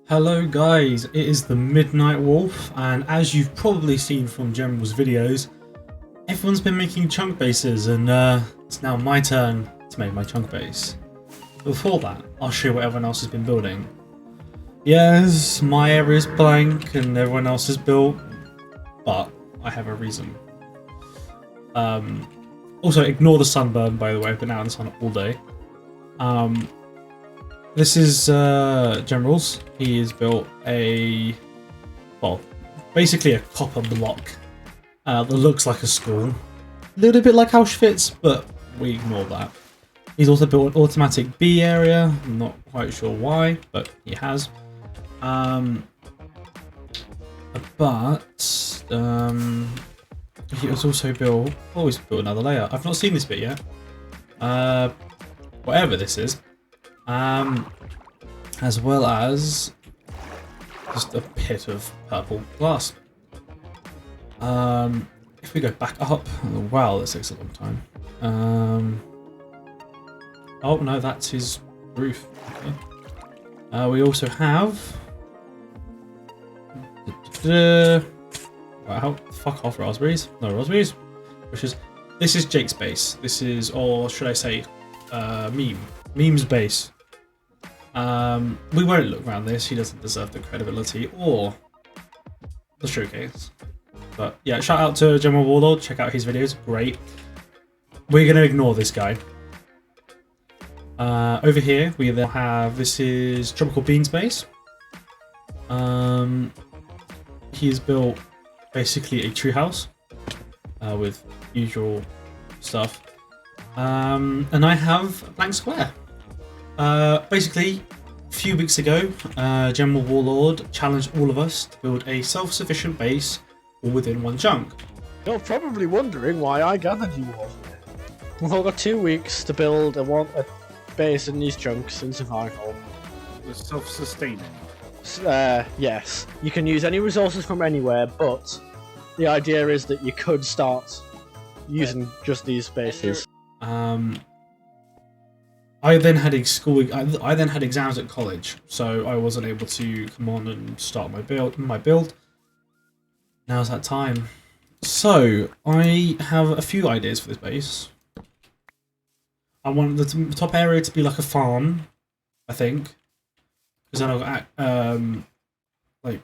Hello guys, it is the Midnight Wolf, and as you've probably seen from General's videos, everyone's been making chunk bases, and it's now my turn to make my chunk base. Before that, I'll show you what everyone else has been building. Yes, my area is blank and everyone else is built, but I have a reason. Also, ignore the sunburn, by the way. I've been out in the sun all day. This is General's. He has built basically a copper block that looks like a school. A little bit like Auschwitz, but we ignore that. He's also built an automatic B area. I'm not quite sure why, but he has. He has also built. Oh, he's built another layer. I've not seen this bit yet. Whatever this is. As well as just a pit of purple glass. If we go back up, wow, this takes a long time. Oh no, that's his roof. Okay. We also have. Wow, fuck off raspberries. No raspberries. This is Jake's base. This is, or should I say, Meme's base. We won't look around this. He doesn't deserve the credibility or the showcase. But yeah, shout out to General Warlord. Check out his videos. Great. We're going to ignore this guy. Over here, we then have, this is Tropical Beans base. He's built basically a treehouse with usual stuff. And I have a blank square. Basically, a few weeks ago, General Warlord challenged all of us to build a self-sufficient base all within one chunk. You're probably wondering why I gathered you all here. We've all got 2 weeks to build a base in these chunks in survival. The self-sustaining. Yes. You can use any resources from anywhere, but the idea is that you could start using just these bases. I then had I then had exams at college, so I wasn't able to come on and start my build. Now's that time. So I have a few ideas for this base. I want the top area to be like a farm, I think, because then I've got like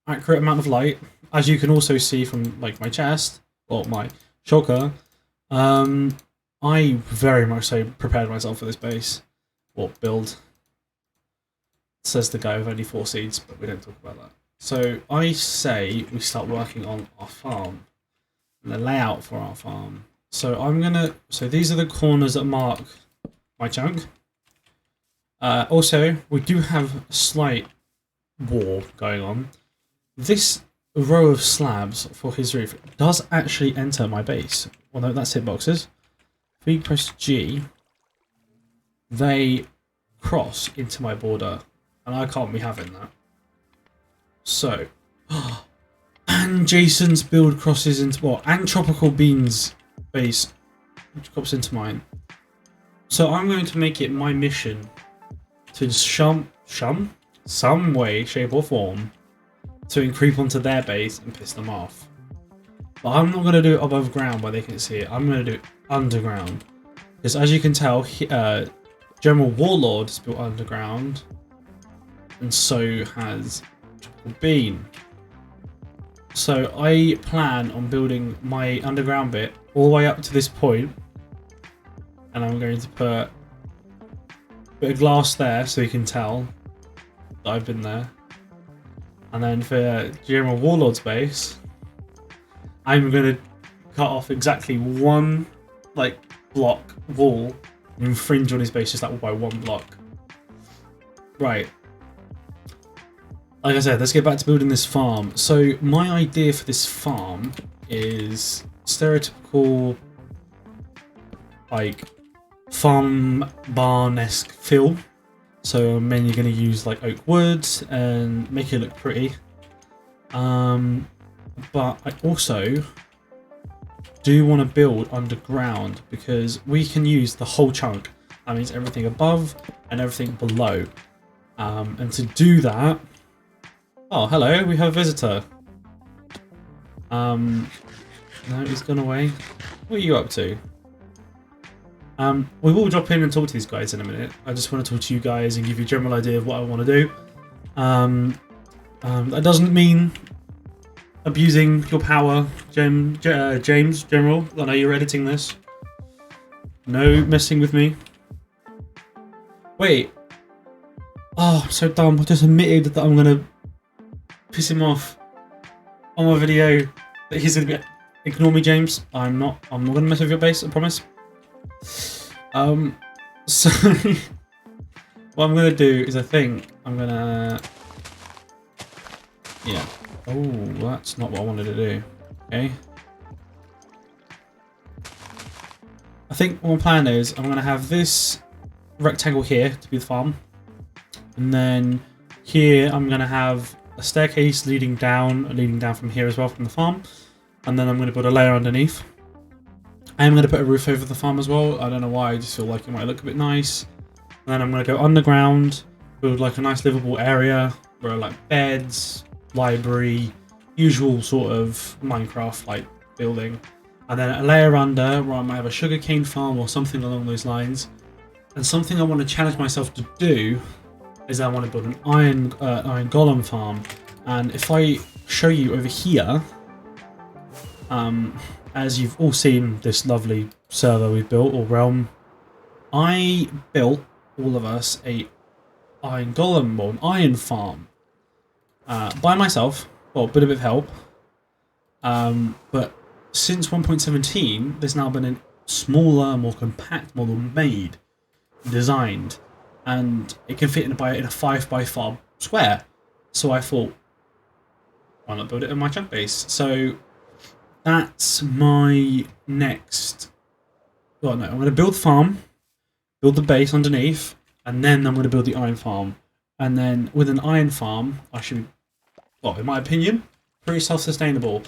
accurate amount of light, as you can also see from like my chest or my shulker. I very much so prepared myself for this base, or build, says the guy with only 4 seeds, but we don't talk about that. So I say we start working on our farm, and the layout for our farm. So so these are the corners that mark my chunk. Also, we do have a slight war going on. This row of slabs for his roof does actually enter my base, although that's hitboxes. If we press G, they cross into my border, and I can't be having that. So, and Jason's build crosses into what? And Tropical Beans base crops into mine. So I'm going to make it my mission to some way, shape or form to creep onto their base and piss them off. But I'm not going to do it above ground where they can see it. I'm going to do it underground. Because as you can tell, General Warlord is built underground. And so has Bean. So I plan on building my underground bit all the way up to this point. And I'm going to put a bit of glass there so you can tell that I've been there. And then for General Warlord's base, I'm going to cut off exactly one block wall and infringe on his base just by 1 block. Right. Like I said, let's get back to building this farm. So my idea for this farm is stereotypical farm barn-esque feel. So I'm mainly going to use oak wood and make it look pretty. But I also do want to build underground because we can use the whole chunk. That means everything above and everything below. And to do that, oh hello, we have a visitor. No, he's gone away. What are you up to? We will drop in and talk to these guys in a minute. I just want to talk to you guys and give you a general idea of what I want to do. That doesn't mean abusing your power, James General. I know you're editing this. No messing with me. Wait. Oh, I'm so dumb. I just admitted that I'm gonna piss him off on my video. That he's gonna be. Ignore me, James. I'm not gonna mess with your base. I promise. So what I'm gonna do is I think I'm gonna. Yeah. Oh, that's not what I wanted to do. Okay. I think what my plan is, I'm going to have this rectangle here to be the farm. And then here I'm going to have a staircase leading down from here as well from the farm. And then I'm going to put a layer underneath. I am going to put a roof over the farm as well. I don't know why, I just feel like it might look a bit nice. And then I'm going to go underground, build like a nice livable area where like beds, library, usual sort of Minecraft like building, and then a layer under where I might have a sugarcane farm or something along those lines. And something I want to challenge myself to do is I want to build an iron golem farm. And if I show you over here, as you've all seen this lovely server we've built, or realm, I built all of us a iron golem or an iron farm. By myself, well, a bit of help, but since 1.17 there's now been a smaller, more compact model made, designed, and it can fit in a 5x5 square. So I thought, why not build it in my Chunkbase? So that's my next. Well, no, I'm going to build the farm, build the base underneath, and then I'm going to build the iron farm. And then with an iron farm, I should be, well, in my opinion, pretty self-sustainable.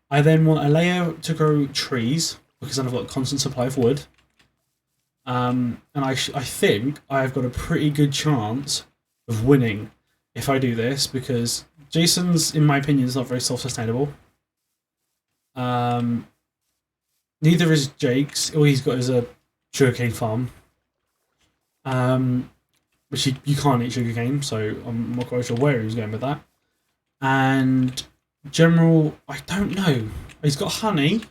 I then want a layer to grow trees, because then I've got a constant supply of wood. And I think I've got a pretty good chance of winning if I do this, because Jason's, in my opinion, is not very self-sustainable. Neither is Jake's. All he's got is a sugarcane farm. Which you can't eat sugarcane, so I'm not quite sure where he was going with that. And General, I don't know. He's got honey,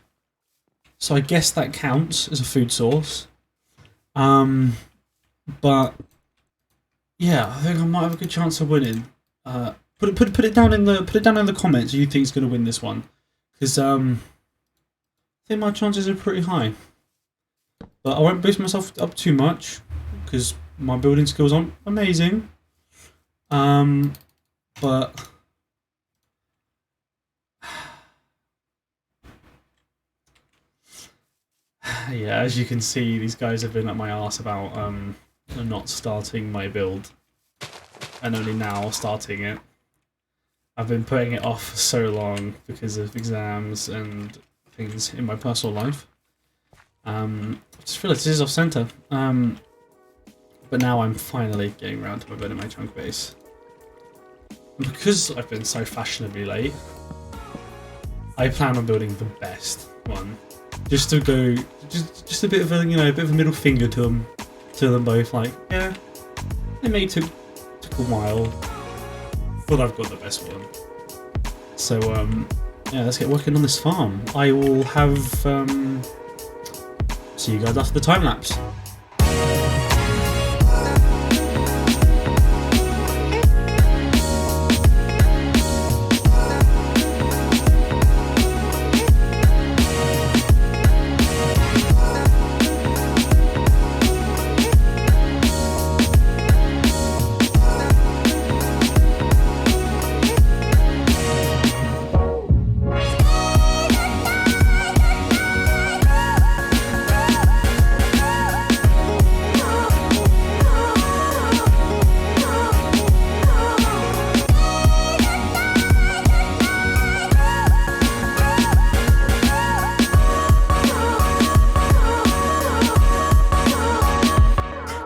so I guess that counts as a food source. But yeah, I think I might have a good chance of winning. Put it down in the comments who you think is going to win this one, because I think my chances are pretty high. But I won't boost myself up too much because my building skills aren't amazing. But yeah, as you can see, these guys have been up my arse about not starting my build, and only now starting it. I've been putting it off for so long because of exams and things in my personal life. I just feel like this is off centre. But now I'm finally getting around to building my chunk base. And because I've been so fashionably late, I plan on building the best one. Just to go, just a bit of a, a bit of a middle finger to them both. Like, yeah, it may took a while, but I've got the best one. So yeah, let's get working on this farm. I will have see you guys after the time lapse.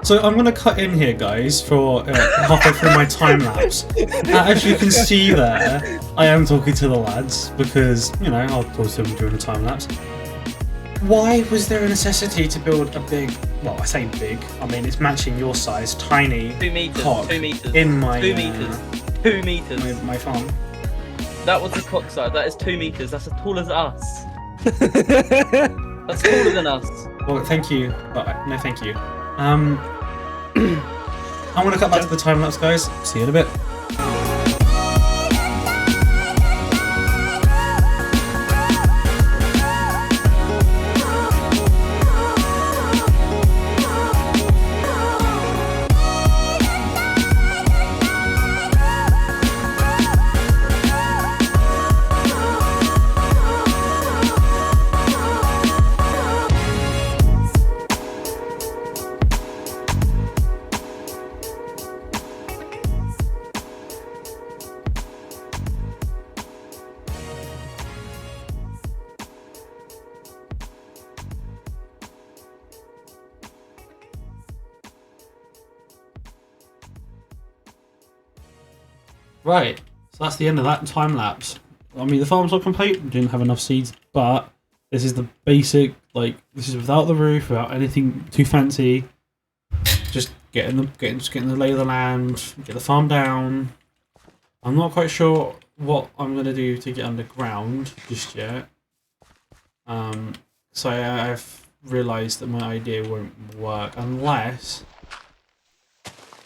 So I'm gonna cut in here, guys, for halfway through my time lapse. As you can see there, I am talking to the lads because I'll talk to them during the time lapse. Why was there a necessity to build a big? Well, I say big. I mean it's matching your size, tiny 2 meters. cock 2 meters. in my 2 meters. 2 meters. my farm. That was the cock size. That is 2 meters. That's as tall as us. That's taller than us. Well, thank you, but no, thank you. I'm gonna cut back to the time lapse, guys. See you in a bit. Right, so that's the end of that time lapse. I mean, the farm's not complete. We didn't have enough seeds, but this is the basic. This is without the roof, without anything too fancy. Just getting the lay of the land, get the farm down. I'm not quite sure what I'm gonna do to get underground just yet. So I've realised that my idea won't work unless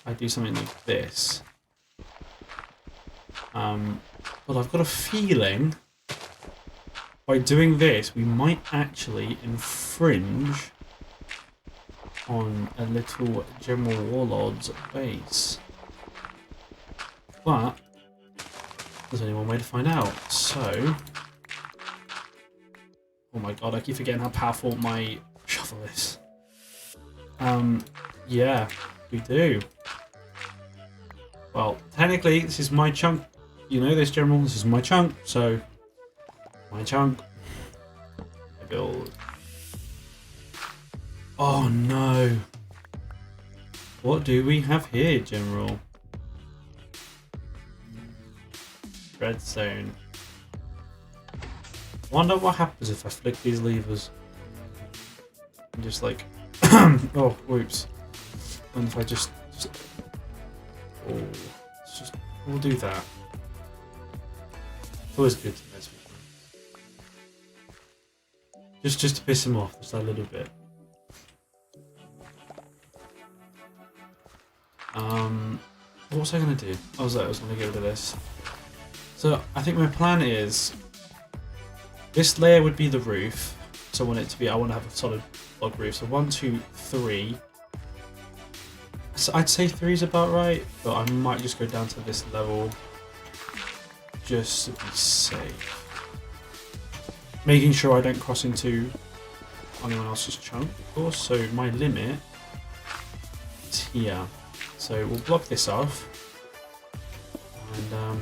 I do something like this. But I've got a feeling by doing this we might actually infringe on a little General Warlord's base. But there's only one way to find out, so... Oh my god, I keep forgetting how powerful my shovel is. Yeah, we do. Well, technically, this is my chunk. You know this, General. This is my chunk, so... My chunk. I build... Oh no! What do we have here, General? Redstone. Wonder what happens if I flick these levers. And just like... oh, whoops. And if I just... Oh, we'll do that. It's always good to mess with him. Just to piss him off, just a little bit. What was I gonna do? I was gonna get rid of this. So I think my plan is this layer would be the roof. So I want it to be. I want to have a solid block roof. So 1, 2, 3. So I'd say 3 is about right, but I might just go down to this level just to be safe. Making sure I don't cross into anyone else's chunk, of course. So my limit is here. So we'll block this off, and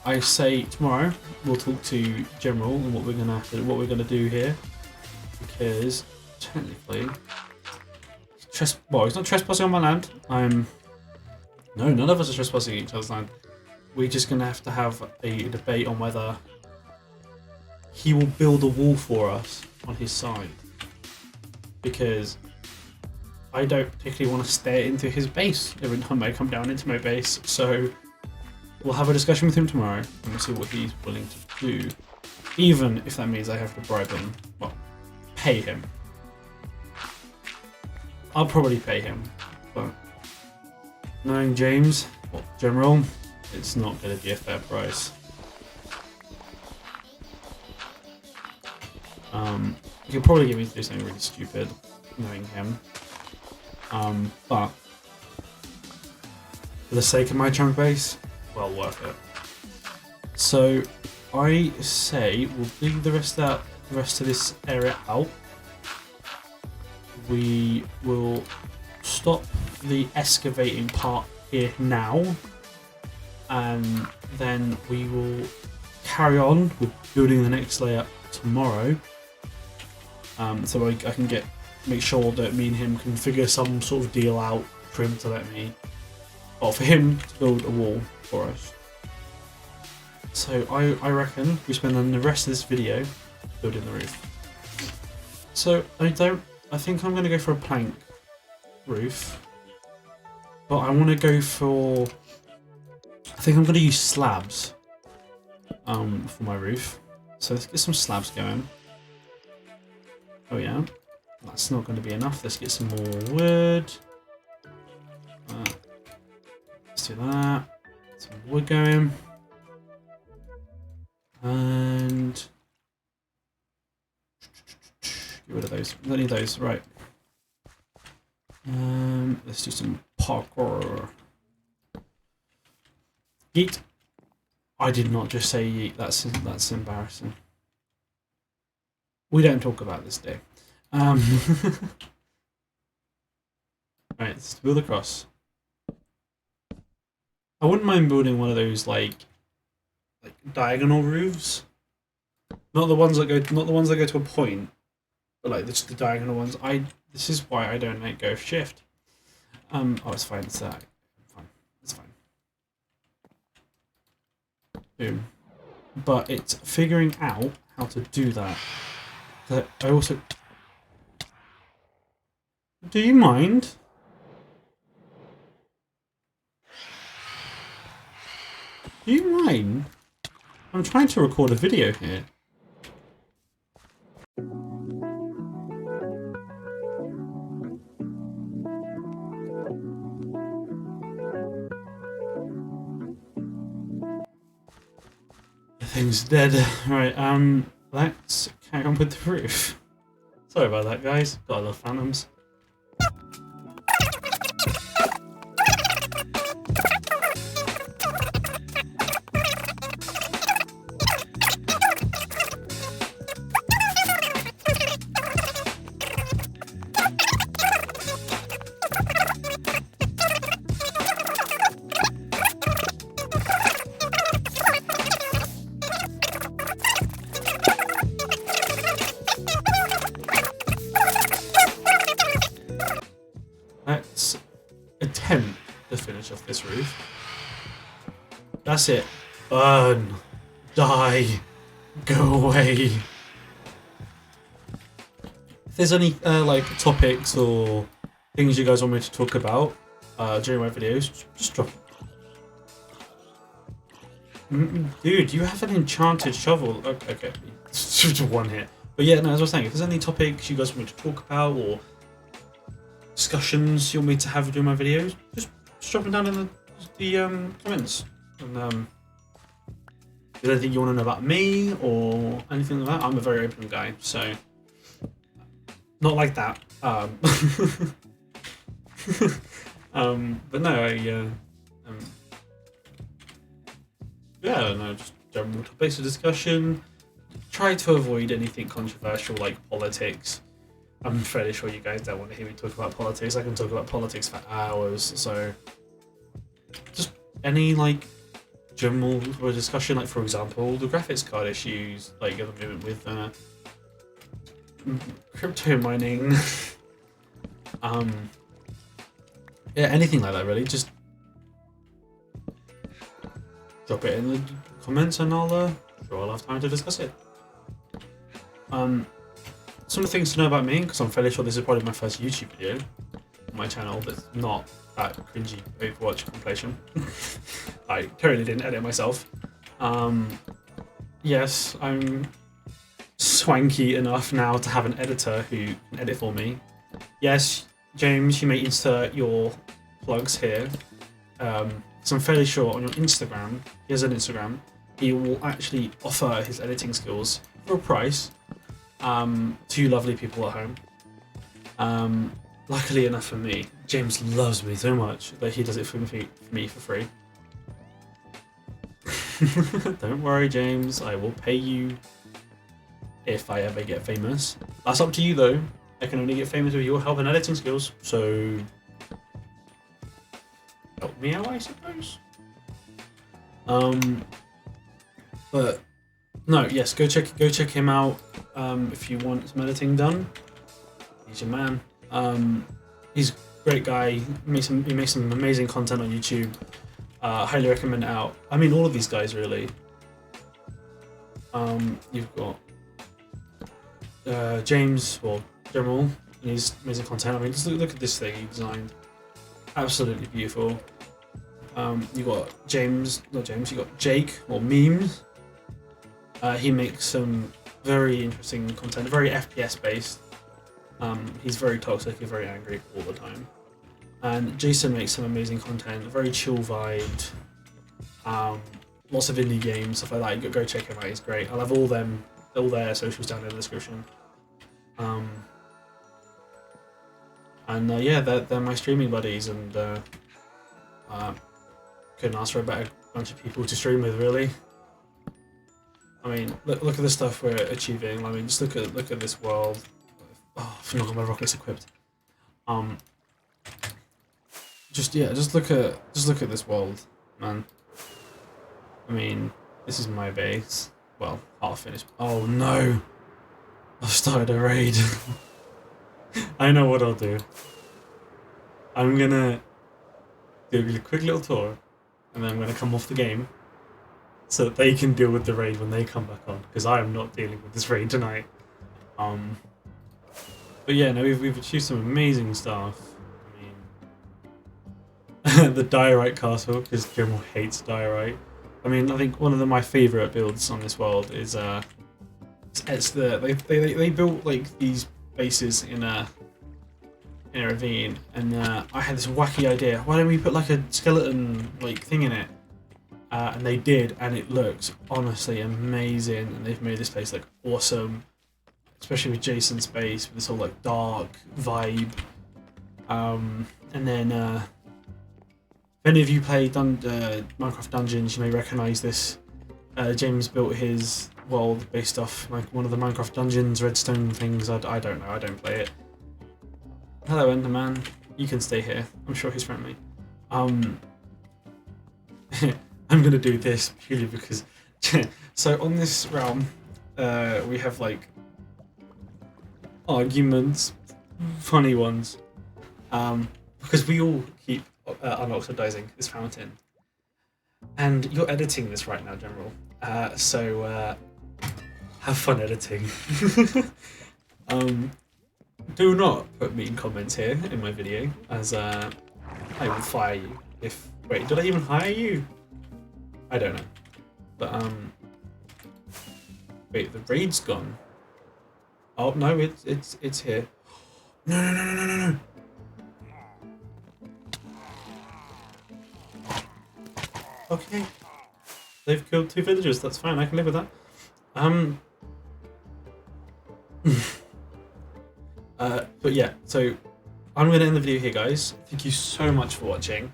I say tomorrow we'll talk to General and what we're gonna do here, because technically. Well, he's not trespassing on my land. No, none of us are trespassing each other's land. We're just gonna have to have a debate on whether he will build a wall for us on his side, because I don't particularly want to stare into his base every time I come down into my base. So we'll have a discussion with him tomorrow and we'll see what he's willing to do, even if that means I have to bribe him. Well, pay him. I'll probably pay him, but knowing James, well, General, it's not going to be a fair price. He could probably get me to do something really stupid, knowing him. But for the sake of my chunk base, well worth it. So I say we'll dig the rest of this area out. We will stop the excavating part here now, and then we will carry on with building the next layer tomorrow. So I can get make sure that me and him can figure some sort of deal out for him to let me, well, for him to build a wall for us. So I reckon we spend the rest of this video building the roof. So I think I'm gonna go for a plank roof, but I want to go for. I think I'm gonna use slabs. For my roof. So let's get some slabs going. Oh yeah, that's not going to be enough. Let's get some more wood. Let's do that. Get some wood going. And get rid of those. Don't need those. Right. Let's do some parkour. Yeet. I did not just say yeet. That's embarrassing. We don't talk about this day. Right, let's build across. I wouldn't mind building one of those like diagonal roofs. Not the ones that go to a point, but like just the diagonal ones. This is why I don't like go shift. Oh, it's fine. It's fine. It's fine. Boom. But it's figuring out how to do that. I also. Do you mind? Do you mind? I'm trying to record a video here. The thing's dead. Right, let's carry on with the roof. Sorry about that, guys. Gotta love phantoms. Let's attempt to finish off this roof. That's it. Burn. Die. Go away. If there's any like topics or things you guys want me to talk about during my videos, just drop it. Dude, you have an enchanted shovel. Okay. Just one hit. But yeah, no, as I was saying, if there's any topics you guys want me to talk about or discussions you want me to have during my videos, just drop them down in the comments. And if there's anything you want to know about me or anything like that, I'm a very open guy, so not like that. But no, yeah, no, just general topics of discussion. Try to avoid anything controversial like politics. I'm fairly sure you guys don't want to hear me talk about politics. I can talk about politics for hours, so just any like general discussion, like for example the graphics card issues, like at the moment with crypto mining. Yeah, anything like that really. Just drop it in the comments and I'll have time to discuss it. Some things to know about me, because I'm fairly sure this is probably my first YouTube video on my channel that's not that cringy Overwatch compilation. I totally didn't edit myself. Yes, I'm swanky enough now to have an editor who can edit for me. Yes, James, you may insert your plugs here. So I'm fairly sure on your Instagram, he has an Instagram, he will actually offer his editing skills for a price. To you lovely people at home. Luckily enough for me, James loves me so much that he does it for me for free. Don't worry, James, I will pay you if I ever get famous. That's up to you though. I can only get famous with your help and editing skills, so help me out, I suppose. But no, yes, go check him out if you want some editing done. he's your man. He's a great guy. He makes some amazing content on YouTube. Highly recommend it out. I mean, all of these guys really. You've got James or General, and he's amazing content. I mean, just look at this thing he designed. Absolutely beautiful. You got you got Jake or Memes. He makes some very interesting content, very FPS based. He's very toxic, he's very angry all the time. And Jason makes some amazing content, very chill vibed. Lots of indie games, stuff like that. Go check him out, he's great. I'll have all their socials down in the description. Yeah, they're my streaming buddies, and couldn't ask for a better bunch of people to stream with, really. I mean, look at the stuff we're achieving. I mean, just look at this world. Oh, I've not got my rockets equipped. Just look at this world, man. I mean, this is my base. Well, half finished. Oh no! I've started a raid. I know what I'll do. I'm gonna do a quick little tour, and then I'm gonna come off the game, so that they can deal with the raid when they come back on, because I am not dealing with this raid tonight. But yeah, no, we've achieved some amazing stuff. I mean, the diorite castle, because General hates diorite. I mean, I think one of my favourite builds on this world is they built like these bases in a ravine, and I had this wacky idea. Why don't we put like a skeleton like thing in it? And they did, and it looks honestly amazing. And they've made this place like awesome, especially with Jason's base with this whole like dark vibe. And then if any of you play Minecraft Dungeons, you may recognise this. James built his world based off like one of the Minecraft Dungeons redstone things. I don't know, I don't play it. Hello Enderman, you can stay here. I'm sure he's friendly. I'm gonna do this purely because so on this realm we have like arguments, funny ones, because we all keep unoxidizing this fountain, and you're editing this right now, General. So have fun editing. Do not put mean comments here in my video, as I will fire you. Wait, did I even hire you? I don't know. But wait, the raid's gone. Oh no, it's here. No. Okay. They've killed 2 villagers, that's fine, I can live with that. But yeah, so I'm going to end the video here, guys. Thank you so much for watching.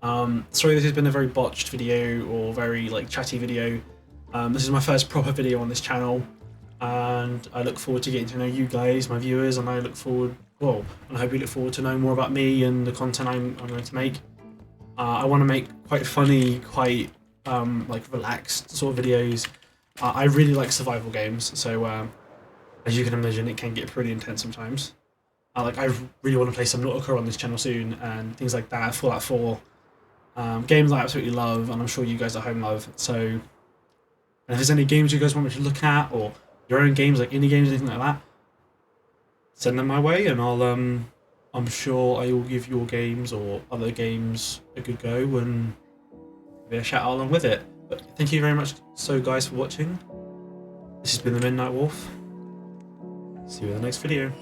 Sorry this has been a very botched video, or very like chatty video. This is my first proper video on this channel, and I look forward to getting to know you guys, my viewers, and I hope you look forward to know more about me and the content I'm going to make. I want to make quite funny, quite like relaxed sort of videos. I really like survival games, so as you can imagine, it can get pretty intense sometimes. I really want to play some Nautica on this channel soon, and things like that, Fallout 4. Games I absolutely love, and I'm sure you guys at home love. So, and if there's any games you guys want me to look at, or your own games, like indie games, anything like that, send them my way, and I'm sure I will give your games or other games a good go, and give it a shout out along with it. But thank you very much, guys, for watching. This has been the Midnight Wolf. See you in the next video.